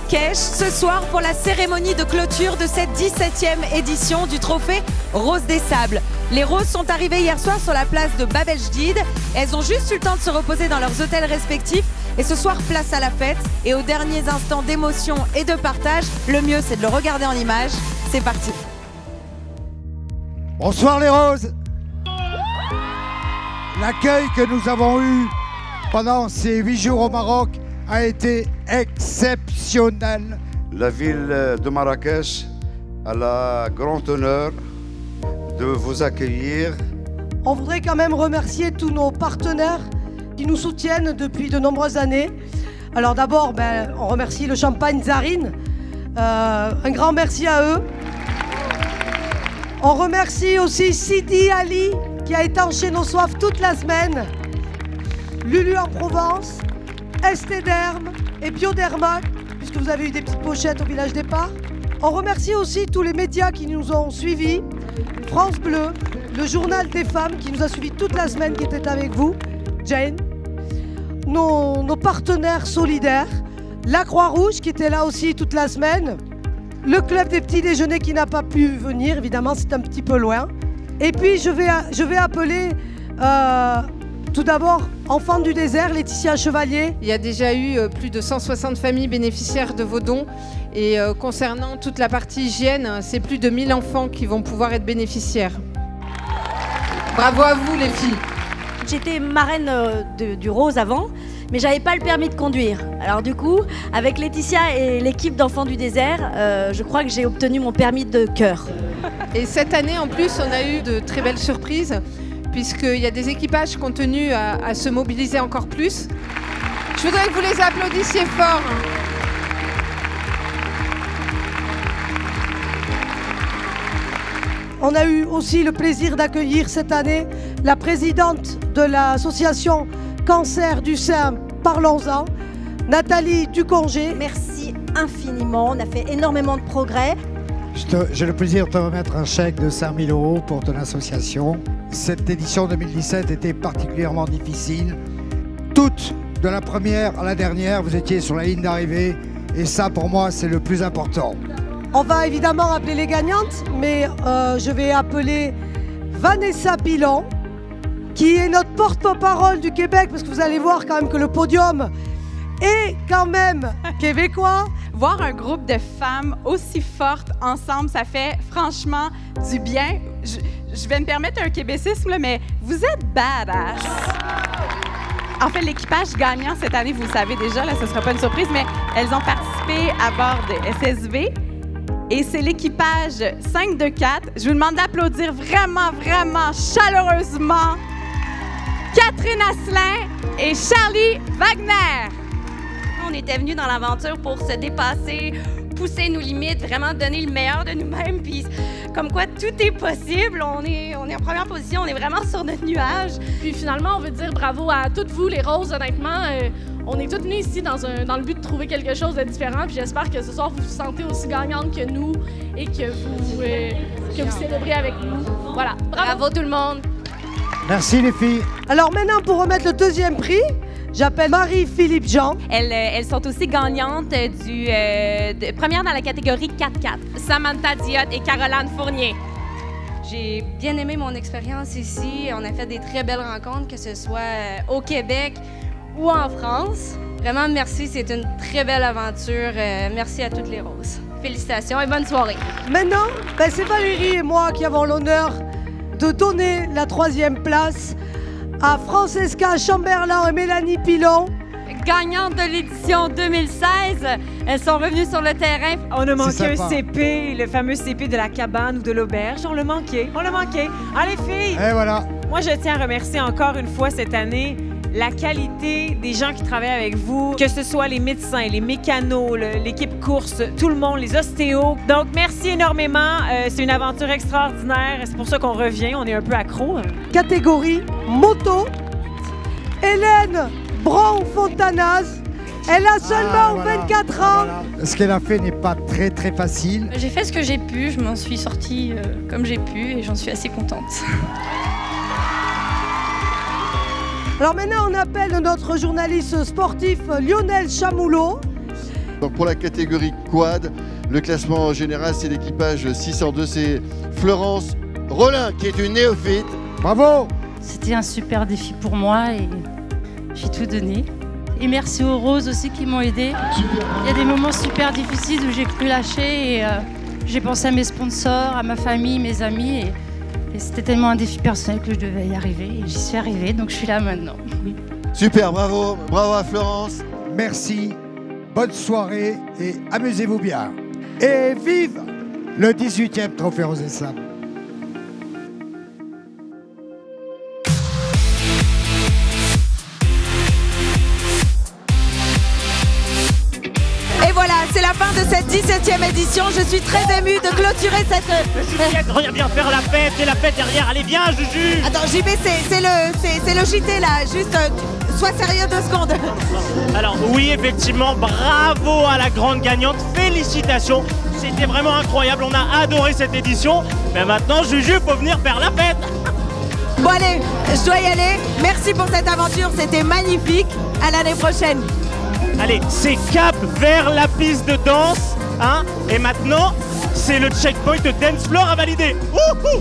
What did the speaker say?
Marrakech ce soir pour la cérémonie de clôture de cette 17e édition du trophée Rose des Sables. Les roses sont arrivées hier soir sur la place de Bab el Jdid. Elles ont juste eu le temps de se reposer dans leurs hôtels respectifs. Et ce soir, place à la fête. Et aux derniers instants d'émotion et de partage, le mieux c'est de le regarder en image. C'est parti. Bonsoir les roses. L'accueil que nous avons eu pendant ces 8 jours au Maroc a été exceptionnel. La ville de Marrakech a le grand honneur de vous accueillir. On voudrait quand même remercier tous nos partenaires qui nous soutiennent depuis de nombreuses années. Alors d'abord, on remercie le champagne Zarine. Un grand merci à eux. On remercie aussi Sidi Ali qui a étanché nos soifs toute la semaine. Lulu en Provence, Estéderme et Bioderma, puisque vous avez eu des petites pochettes au village départ. On remercie aussi tous les médias qui nous ont suivis. France Bleu, le journal des femmes qui nous a suivis toute la semaine, qui était avec vous, Jane. Nos partenaires solidaires, la Croix-Rouge qui était là aussi toute la semaine. Le club des petits déjeuners qui n'a pas pu venir, évidemment c'est un petit peu loin. Et puis je vais appeler tout d'abord Enfants du désert, Laetitia Chevalier. Il y a déjà eu plus de 160 familles bénéficiaires de vos dons. Et concernant toute la partie hygiène, c'est plus de 1000 enfants qui vont pouvoir être bénéficiaires. Bravo à vous les filles. J'étais marraine du Rose avant, mais j'avais pas le permis de conduire. Alors du coup, avec Laetitia et l'équipe d'Enfants du désert, je crois que j'ai obtenu mon permis de cœur. Et cette année, en plus, on a eu de très belles surprises, puisqu'il y a des équipages qui ont tenu à se mobiliser encore plus. Je voudrais que vous les applaudissiez fort. On a eu aussi le plaisir d'accueillir cette année la présidente de l'association Cancer du sein, parlons-en, Nathalie Ducongé. Merci infiniment, on a fait énormément de progrès. J'ai le plaisir de te remettre un chèque de 5 000 € pour ton association. Cette édition 2017 était particulièrement difficile. Toutes, de la première à la dernière, vous étiez sur la ligne d'arrivée. Et ça, pour moi, c'est le plus important. On va évidemment appeler les gagnantes, mais je vais appeler Vanessa Pilon, qui est notre porte-parole du Québec, parce que vous allez voir quand même que le podium est quand même québécois. Voir un groupe de femmes aussi fortes ensemble, ça fait franchement du bien. Je vais me permettre un québécisme, là, mais vous êtes badass. En fait, l'équipage gagnant cette année, vous le savez déjà, là, ce ne sera pas une surprise, mais elles ont participé à bord de SSV. Et c'est l'équipage 524. Je vous demande d'applaudir vraiment, vraiment chaleureusement Catherine Asselin et Charlie Wagner. On était venus dans l'aventure pour se dépasser, pousser nos limites, vraiment donner le meilleur de nous-mêmes. Puis comme quoi tout est possible, on est en première position, on est vraiment sur notre nuage. Puis finalement, on veut dire bravo à toutes vous les roses, honnêtement. On est toutes venues ici dans le but de trouver quelque chose de différent. Puis j'espère que ce soir, vous vous sentez aussi gagnante que nous et que vous célébrez avec nous. Voilà, Bravo tout le monde. Merci les filles. Alors maintenant, pour remettre le deuxième prix, j'appelle Marie-Philippe Jean. Elles sont aussi gagnantes première dans la catégorie 4-4. Samantha Diot et Caroline Fournier. J'ai bien aimé mon expérience ici. On a fait des très belles rencontres, que ce soit au Québec ou en France. Vraiment, merci. C'est une très belle aventure. Merci à toutes les roses. Félicitations et bonne soirée. Maintenant, c'est Valérie et moi qui avons l'honneur de donner la 3e place à Francesca Chamberlain et Mélanie Pilon. Gagnantes de l'édition 2016, elles sont revenues sur le terrain. On a manqué un CP, le fameux CP de la cabane ou de l'auberge. On l'a manqué, Allez filles! Et voilà. Moi, je tiens à remercier encore une fois cette année la qualité des gens qui travaillent avec vous, que ce soit les médecins, les mécanos, l'équipe course, tout le monde, les ostéos. Donc, merci énormément. C'est une aventure extraordinaire. C'est pour ça qu'on revient. On est un peu accro. Catégorie moto, Hélène Brown-Fontanaz. Elle a seulement 24 ans. Voilà. Ce qu'elle a fait n'est pas très facile. J'ai fait ce que j'ai pu. Je m'en suis sortie comme j'ai pu et j'en suis assez contente. Alors maintenant, on appelle notre journaliste sportif Lionel Chamoulot. Donc pour la catégorie quad, le classement général, c'est l'équipage 602, c'est Florence Rollin qui est une néophyte. Bravo! C'était un super défi pour moi et j'ai tout donné. Et merci aux Roses aussi qui m'ont aidé. Il y a des moments super difficiles où j'ai cru lâcher et j'ai pensé à mes sponsors, à ma famille, mes amis. Et c'était tellement un défi personnel que je devais y arriver. Et j'y suis arrivée, donc je suis là maintenant. Super, bravo, bravo à Florence. Merci, bonne soirée et amusez-vous bien. Et vive le 18e Trophée Rose des Sables. Et voilà, c'est la fin de cette 17e édition. Je suis très émue de clôturer cette... Juliette, reviens bien faire la fête, et la fête derrière. Allez, viens, Juju. Attends, JB, c'est le JT là, juste sois sérieux 2 secondes. Alors oui, effectivement, bravo à la grande gagnante, félicitations. C'était vraiment incroyable, on a adoré cette édition. Mais maintenant, Juju, faut venir faire la fête. Bon allez, je dois y aller. Merci pour cette aventure, c'était magnifique. À l'année prochaine. Allez, c'est cap vers la piste de danse, hein. Et maintenant, c'est le checkpoint de dance floor à valider. Ouhou.